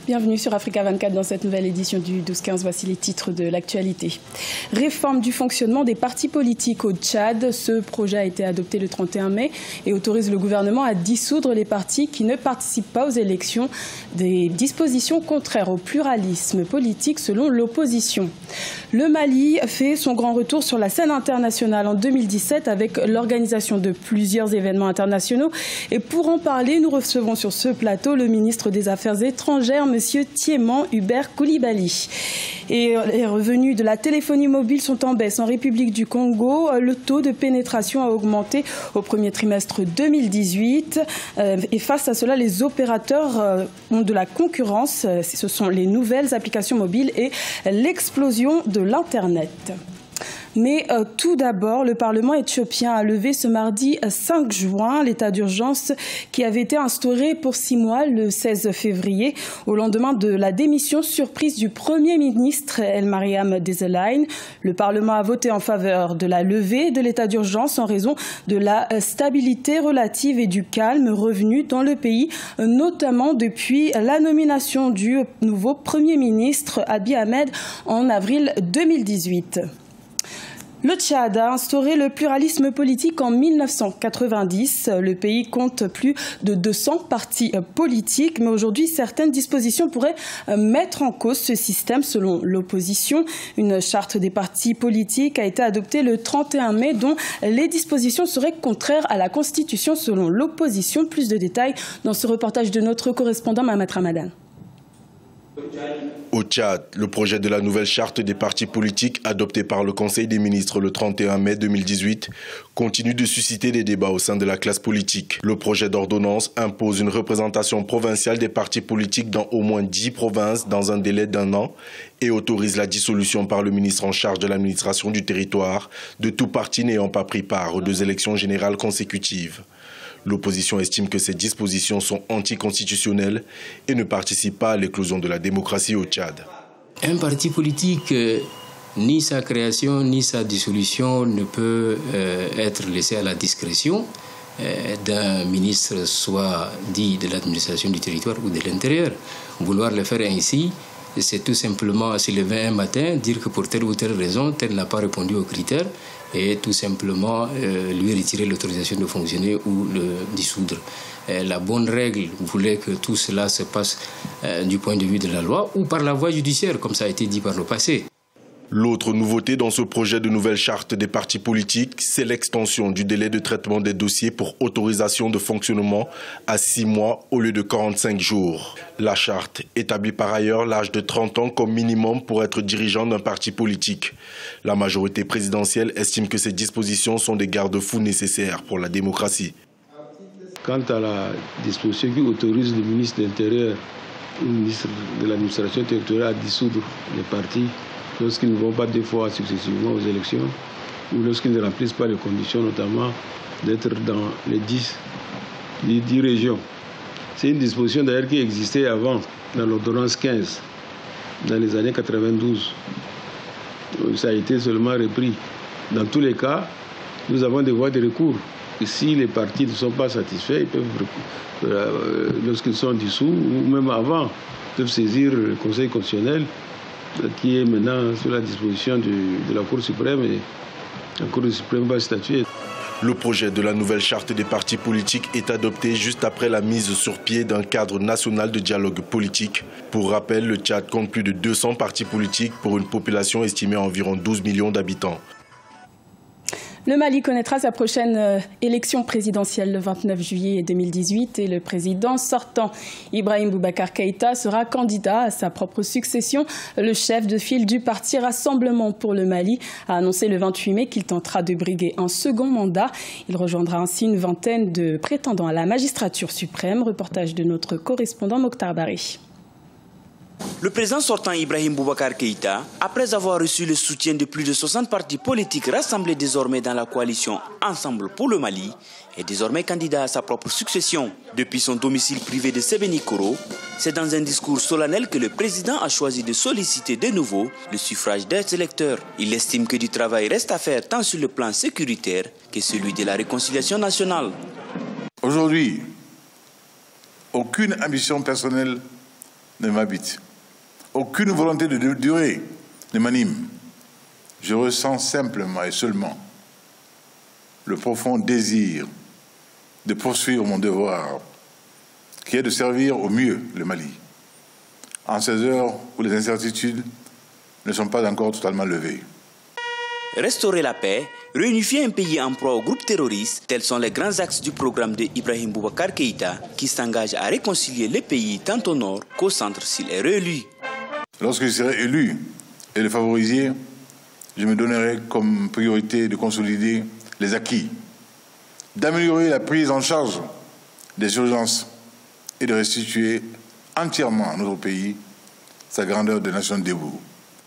Bienvenue sur Africa 24 dans cette nouvelle édition du 12-15. Voici les titres de l'actualité. Réforme du fonctionnement des partis politiques au Tchad. Ce projet a été adopté le 31 mai et autorise le gouvernement à dissoudre les partis qui ne participent pas aux élections. Des dispositions contraires au pluralisme politique selon l'opposition. Le Mali fait son grand retour sur la scène internationale en 2017 avec l'organisation de plusieurs événements internationaux. Et pour en parler, nous recevons sur ce plateau le ministre des Affaires étrangères, Monsieur Thiéman Hubert Coulibaly. Et les revenus de la téléphonie mobile sont en baisse en République du Congo. Le taux de pénétration a augmenté au premier trimestre 2018. Et face à cela, les opérateurs ont de la concurrence. Ce sont les nouvelles applications mobiles et l'explosion de l'Internet. Mais tout d'abord, le Parlement éthiopien a levé ce mardi 5 juin l'état d'urgence qui avait été instauré pour 6 mois le 16 février au lendemain de la démission surprise du Premier ministre El-Mariam Desalegn. Le Parlement a voté en faveur de la levée de l'état d'urgence en raison de la stabilité relative et du calme revenu dans le pays, notamment depuis la nomination du nouveau Premier ministre Abiy Ahmed en avril 2018. Le Tchad a instauré le pluralisme politique en 1990. Le pays compte plus de 200 partis politiques, mais aujourd'hui, certaines dispositions pourraient mettre en cause ce système selon l'opposition. Une charte des partis politiques a été adoptée le 31 mai, dont les dispositions seraient contraires à la Constitution selon l'opposition. Plus de détails dans ce reportage de notre correspondant Mahamat Ramadan. Au Tchad, le projet de la nouvelle charte des partis politiques adopté par le Conseil des ministres le 31 mai 2018 continue de susciter des débats au sein de la classe politique. Le projet d'ordonnance impose une représentation provinciale des partis politiques dans au moins 10 provinces dans un délai d'1 an et autorise la dissolution par le ministre en charge de l'administration du territoire de tout parti n'ayant pas pris part aux 2 élections générales consécutives. L'opposition estime que ces dispositions sont anticonstitutionnelles et ne participent pas à l'éclosion de la démocratie au Tchad. Un parti politique, ni sa création ni sa dissolution ne peut être laissé à la discrétion d'un ministre, soit dit de l'administration du territoire ou de l'intérieur. Vouloir le faire ainsi, c'est tout simplement se lever un matin, dire que pour telle ou telle raison, tel n'a pas répondu aux critères, et tout simplement lui retirer l'autorisation de fonctionner ou le dissoudre. La bonne règle voulait que tout cela se passe du point de vue de la loi ou par la voie judiciaire, comme ça a été dit par le passé. L'autre nouveauté dans ce projet de nouvelle charte des partis politiques, c'est l'extension du délai de traitement des dossiers pour autorisation de fonctionnement à 6 mois au lieu de 45 jours. La charte établit par ailleurs l'âge de 30 ans comme minimum pour être dirigeant d'un parti politique. La majorité présidentielle estime que ces dispositions sont des garde-fous nécessaires pour la démocratie. Quant à la disposition qui autorise le ministre de l'Intérieur ou le ministre de l'administration territoriale à dissoudre les partis lorsqu'ils ne vont pas 2 fois successivement aux élections ou lorsqu'ils ne remplissent pas les conditions, notamment d'être dans les 10 régions. C'est une disposition d'ailleurs qui existait avant, dans l'ordonnance 15, dans les années 92. Ça a été seulement repris. Dans tous les cas, nous avons des voies de recours. Et si les partis ne sont pas satisfaits, ils peuvent, lorsqu'ils sont dissous, ou même avant, ils peuvent saisir le Conseil constitutionnel, qui est maintenant sous la disposition de la Cour suprême, et la Cour suprême va statuer. Le projet de la nouvelle charte des partis politiques est adopté juste après la mise sur pied d'un cadre national de dialogue politique. Pour rappel, le Tchad compte plus de 200 partis politiques pour une population estimée à environ 12 millions d'habitants. Le Mali connaîtra sa prochaine élection présidentielle le 29 juillet 2018 et le président sortant, Ibrahim Boubacar Keïta, sera candidat à sa propre succession. Le chef de file du parti Rassemblement pour le Mali a annoncé le 28 mai qu'il tentera de briguer un second mandat. Il rejoindra ainsi une vingtaine de prétendants à la magistrature suprême. Reportage de notre correspondant Mokhtar Bari. Le président sortant Ibrahim Boubacar Keïta, après avoir reçu le soutien de plus de 60 partis politiques rassemblés désormais dans la coalition Ensemble pour le Mali, est désormais candidat à sa propre succession. Depuis son domicile privé de Sébenikoro, c'est dans un discours solennel que le président a choisi de solliciter de nouveau le suffrage des électeurs. Il estime que du travail reste à faire tant sur le plan sécuritaire que celui de la réconciliation nationale. Aujourd'hui, aucune ambition personnelle ne m'habite. Aucune volonté de durée ne m'anime. Je ressens simplement et seulement le profond désir de poursuivre mon devoir, qui est de servir au mieux le Mali, en ces heures où les incertitudes ne sont pas encore totalement levées. Restaurer la paix, réunifier un pays en proie aux groupes terroristes, tels sont les grands axes du programme de Ibrahim Boubacar Keïta, qui s'engage à réconcilier les pays tant au nord qu'au centre s'il est réélu. Lorsque je serai élu et le favoriser, je me donnerai comme priorité de consolider les acquis, d'améliorer la prise en charge des urgences et de restituer entièrement à notre pays sa grandeur de nation debout.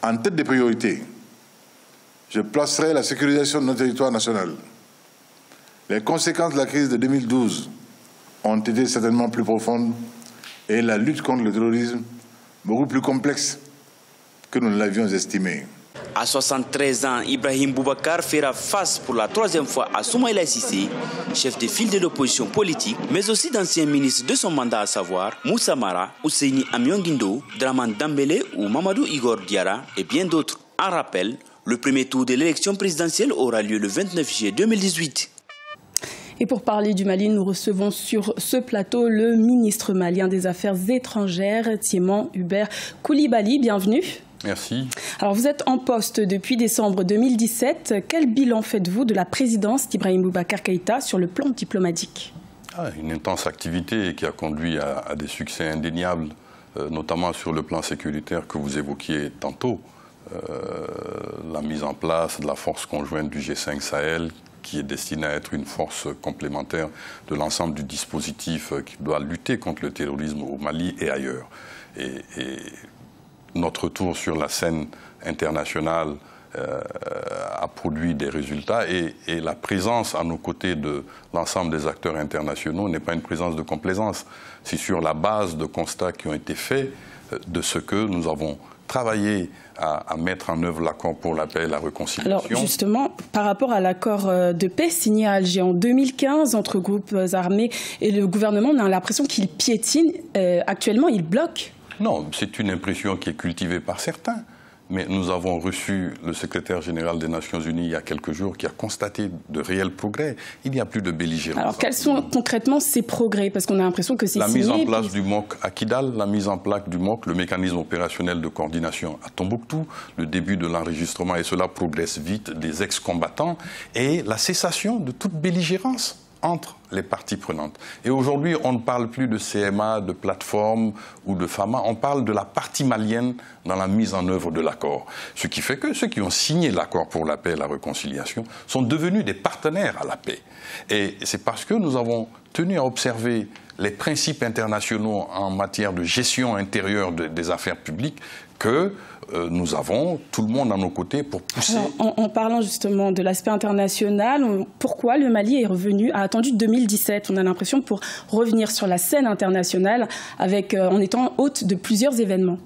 En tête des priorités, je placerai la sécurisation de notre territoire national. Les conséquences de la crise de 2012 ont été certainement plus profondes et la lutte contre le terrorisme beaucoup plus complexe que nous ne l'avions estimé. À 73 ans, Ibrahim Boubacar fera face pour la 3e fois à Soumaïla Cissé, chef de file de l'opposition politique, mais aussi d'anciens ministres de son mandat, à savoir Moussa Mara, Ousseini Amionguindo, Draman Dambélé ou Mamadou Igor Diarra et bien d'autres. En rappel, le premier tour de l'élection présidentielle aura lieu le 29 juillet 2018. Et pour parler du Mali, nous recevons sur ce plateau le ministre malien des Affaires étrangères, Thiéman Hubert Coulibaly. Bienvenue. Merci. Alors vous êtes en poste depuis décembre 2017. Quel bilan faites-vous de la présidence d'Ibrahim Boubacar Keïta sur le plan diplomatique? Une intense activité qui a conduit à des succès indéniables, notamment sur le plan sécuritaire que vous évoquiez tantôt. La mise en place de la force conjointe du G5 Sahel, qui est destinée à être une force complémentaire de l'ensemble du dispositif qui doit lutter contre le terrorisme au Mali et ailleurs. Et notre retour sur la scène internationale a produit des résultats et la présence à nos côtés de l'ensemble des acteurs internationaux n'est pas une présence de complaisance. C'est sur la base de constats qui ont été faits de ce que nous avons travaillé à mettre en œuvre l'accord pour la paix et la réconciliation. Alors justement, par rapport à l'accord de paix signé à Alger en 2015 entre groupes armés et le gouvernement, on a l'impression qu'il piétine. Actuellement, il bloque. Non, c'est une impression qui est cultivée par certains. Mais nous avons reçu le secrétaire général des Nations Unies il y a quelques jours qui a constaté de réels progrès. Il n'y a plus de belligérance. Alors quels sont concrètement ces progrès? Parce qu'on a l'impression que c'est signé. La mise en place du MOC à Kidal, la mise en place du MOC, le mécanisme opérationnel de coordination à Tombouctou, le début de l'enregistrement, et cela progresse vite, des ex-combattants, et la cessation de toute belligérance entre les parties prenantes. Et aujourd'hui, on ne parle plus de CMA, de plateforme ou de FAMA, on parle de la partie malienne dans la mise en œuvre de l'accord. Ce qui fait que ceux qui ont signé l'accord pour la paix et la réconciliation sont devenus des partenaires à la paix. Et c'est parce que nous avons tenu à observer les principes internationaux en matière de gestion intérieure des affaires publiques que nous avons tout le monde à nos côtés pour pousser. Alors, en parlant justement de l'aspect international, pourquoi le Mali a attendu 2017, on a l'impression, pour revenir sur la scène internationale en étant hôte de plusieurs événements?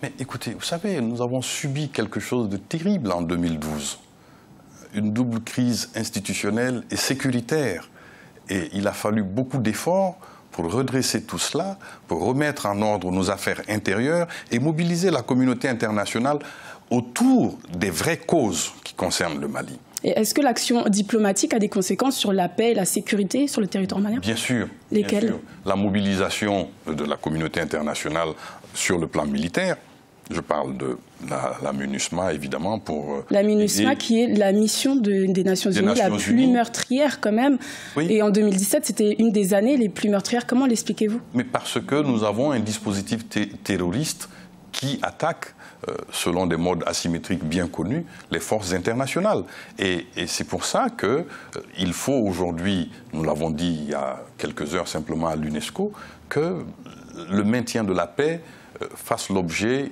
Mais écoutez, vous savez, nous avons subi quelque chose de terrible en 2012. Une double crise institutionnelle et sécuritaire. Et il a fallu beaucoup d'efforts pour redresser tout cela, pour remettre en ordre nos affaires intérieures et mobiliser la communauté internationale autour des vraies causes qui concernent le Mali. Et est-ce que l'action diplomatique a des conséquences sur la paix et la sécurité sur le territoire malien? Bien sûr. Lesquelles? Bien sûr. La mobilisation de la communauté internationale sur le plan militaire. Je parle de la MINUSMA, évidemment, pour... La MINUSMA, qui est la mission des Nations Unies la plus meurtrière, quand même. Oui. Et en 2017, c'était une des années les plus meurtrières. Comment l'expliquez-vous? Mais parce que nous avons un dispositif terroriste qui attaque, selon des modes asymétriques bien connus, les forces internationales. Et c'est pour ça qu'il faut aujourd'hui, nous l'avons dit il y a quelques heures simplement à l'UNESCO, que le maintien de la paix fasse l'objet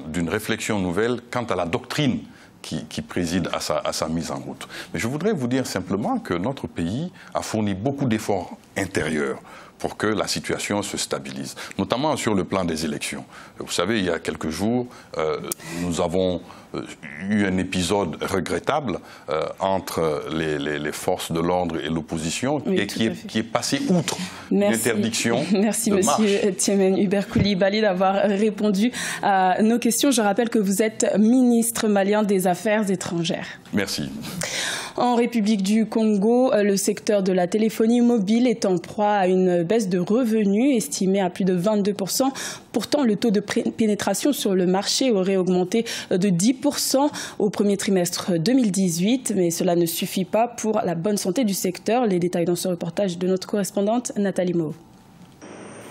d'une réflexion nouvelle quant à la doctrine qui préside à sa mise en route. Mais je voudrais vous dire simplement que notre pays a fourni beaucoup d'efforts intérieurs pour que la situation se stabilise, notamment sur le plan des élections. Vous savez, il y a quelques jours, nous avons eu un épisode regrettable entre les forces de l'ordre et l'opposition, oui, et qui est passé outre l'interdiction. Merci Monsieur Tiémène Hubert Coulibaly d'avoir répondu à nos questions. Je rappelle que vous êtes ministre malien des Affaires étrangères. Merci. En République du Congo, le secteur de la téléphonie mobile est en proie à une baisse de revenus estimée à plus de 22%. Pourtant, le taux de pénétration sur le marché aurait augmenté de 10% au premier trimestre 2018, mais cela ne suffit pas pour la bonne santé du secteur. Les détails dans ce reportage de notre correspondante Nathalie Mauve.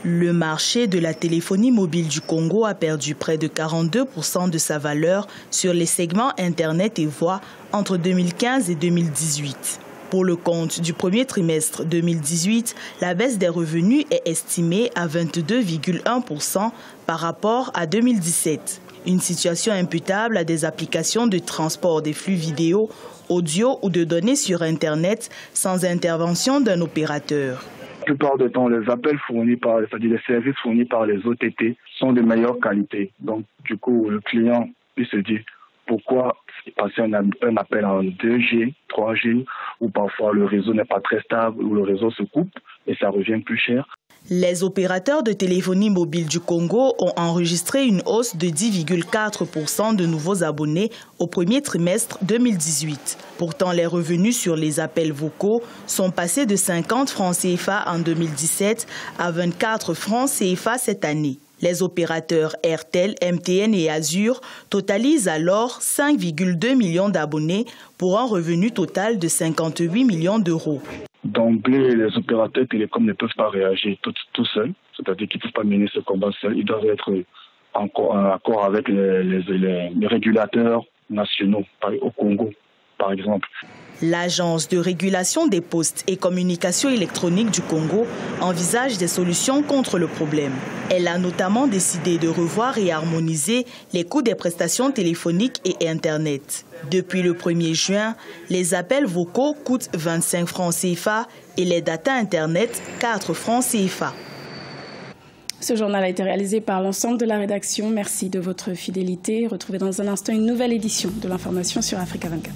Le marché de la téléphonie mobile du Congo a perdu près de 42% de sa valeur sur les segments Internet et voix entre 2015 et 2018. Pour le compte du premier trimestre 2018, la baisse des revenus est estimée à 22,1% par rapport à 2017. Une situation imputable à des applications de transport des flux vidéo, audio ou de données sur Internet sans intervention d'un opérateur. La plupart du temps, les appels fournis par, c'est-à-dire les services fournis par les OTT sont de meilleure qualité. Donc, du coup, le client, il se dit pourquoi passer un appel en 2G, 3G, où parfois le réseau n'est pas très stable, où le réseau se coupe et ça revient plus cher. Les opérateurs de téléphonie mobile du Congo ont enregistré une hausse de 10,4% de nouveaux abonnés au premier trimestre 2018. Pourtant, les revenus sur les appels vocaux sont passés de 50 francs CFA en 2017 à 24 francs CFA cette année. Les opérateurs Airtel, MTN et Azur totalisent alors 5,2 millions d'abonnés pour un revenu total de 58 millions d'euros. D'emblée, les opérateurs télécoms ne peuvent pas réagir tout seuls, c'est-à-dire qu'ils ne peuvent pas mener ce combat seuls. Ils doivent être en accord avec les régulateurs nationaux, au Congo, par exemple. L'Agence de régulation des postes et communications électroniques du Congo envisage des solutions contre le problème. Elle a notamment décidé de revoir et harmoniser les coûts des prestations téléphoniques et Internet. Depuis le 1er juin, les appels vocaux coûtent 25 francs CFA et les datas Internet 4 francs CFA. Ce journal a été réalisé par l'ensemble de la rédaction. Merci de votre fidélité. Retrouvez dans un instant une nouvelle édition de l'information sur Africa 24.